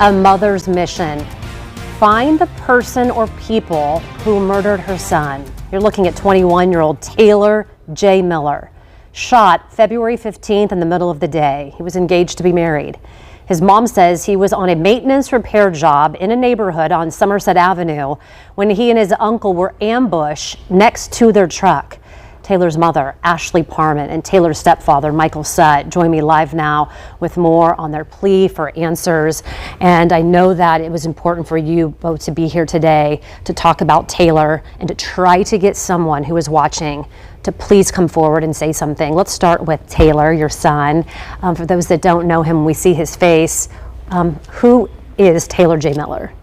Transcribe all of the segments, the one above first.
A mother's mission. Find the person or people who murdered her son. You're looking at 21-year-old Taylor J. Miller. Shot February 15th in the middle of the day. He was engaged to be married. His mom says he was on a maintenance repair job in a neighborhood on Somerset Avenue when he and his uncle were ambushed next to their truck. Taylor's mother, Ashley Parman, and Taylor's stepfather, Michael Sutt, join me live now with more on their plea for answers. And I know that it was important for you both to be here today to talk about Taylor and to try to get someone who is watching to please come forward and say something. Let's start with Taylor, your son. For those that don't know him, we see his face. Who is Taylor J. Miller?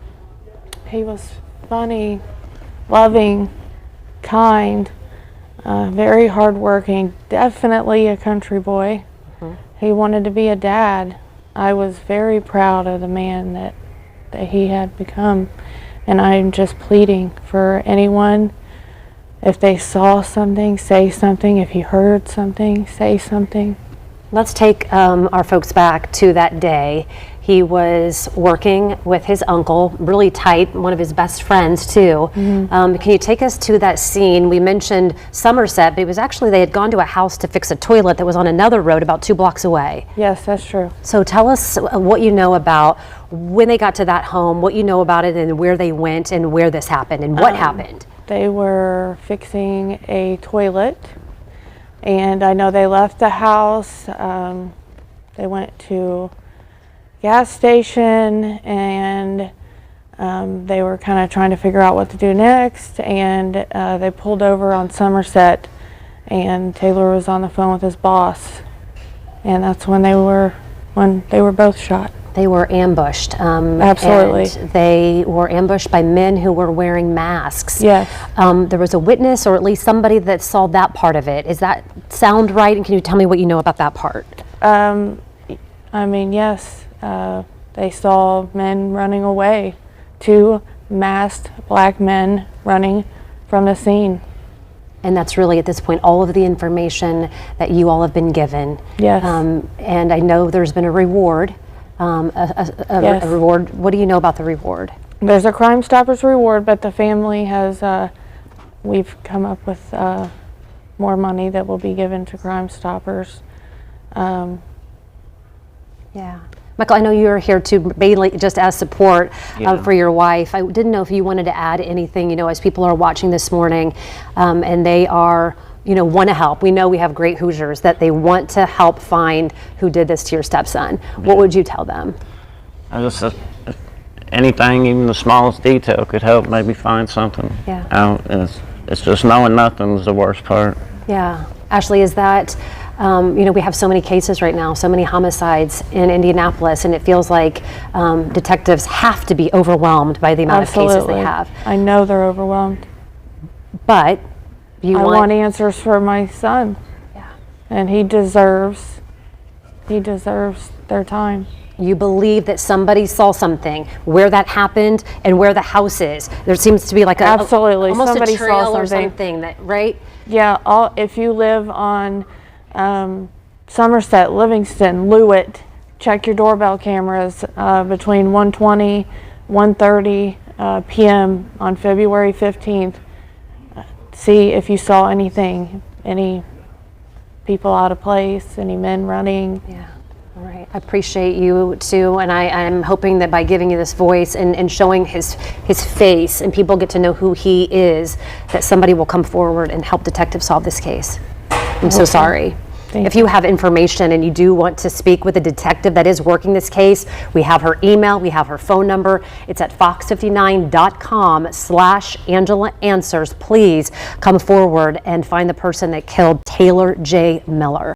He was funny, loving, kind, very hardworking, definitely a country boy. He wanted to be a dad. I was very proud of the man that he had become, and I'm just pleading for anyone, if they saw something, say something. If you heard something, say something. Let's take our folks back to that day. He was working with his uncle, really tight, one of his best friends too. Can you take us to that scene? We mentioned Somerset, but it was actually, they had gone to a house to fix a toilet that was on another road about 2 blocks away. Yes, that's true. So tell us what you know about when they got to that home, what you know about it, and where they went and where this happened and what happened. They were fixing a toilet, and I know they left the house. They went to gas station, and they were kind of trying to figure out what to do next, and they pulled over on Somerset, and Taylor was on the phone with his boss, and that's when they were both shot. They were ambushed. Absolutely. And they were ambushed by men who were wearing masks. Yes. There was a witness, or at least somebody that saw that part of it. Does that sound right? And can you tell me what you know about that part? I mean, yes. They saw men running away, 2 masked black men running from the scene. And that's really, at this point, all of the information that you all have been given. Yes. And I know there's been a reward. Yes. A reward. What do you know about the reward? There's a Crime Stoppers reward, but the family has, we've come up with more money that will be given to Crime Stoppers. Yeah. Michael, I know you're here to mainly just as support for your wife. I didn't know if you wanted to add anything, as people are watching this morning and they are, want to help. We know we have great Hoosiers that they want to help find who did this to your stepson. What would you tell them? Anything, even the smallest detail could help maybe find something. Yeah. It's just knowing nothing is the worst part. Yeah. Ashley, is that, we have so many cases right now, so many homicides in Indianapolis, and it feels like detectives have to be overwhelmed by the amount of cases they have. I know they're overwhelmed. But I want answers for my son. Yeah. And he deserves their time. You believe that somebody saw something, where that happened and where the house is. There seems to be like absolutely almost somebody a trail saw or something, that, right? Yeah, if you live on Somerset, Livingston, Lewitt, check your doorbell cameras between 1:20, 1:30 p.m. on February 15th. See if you saw anything, any people out of place, any men running. Yeah. All right. I appreciate you too, and I'm hoping that by giving you this voice and showing his face and people get to know who he is, that somebody will come forward and help detectives solve this case. I'm so sorry. If you have information and you do want to speak with a detective that is working this case, we have her email, we have her phone number. It's at fox59.com/Angela Answers. Please come forward and find the person that killed Taylor J. Miller.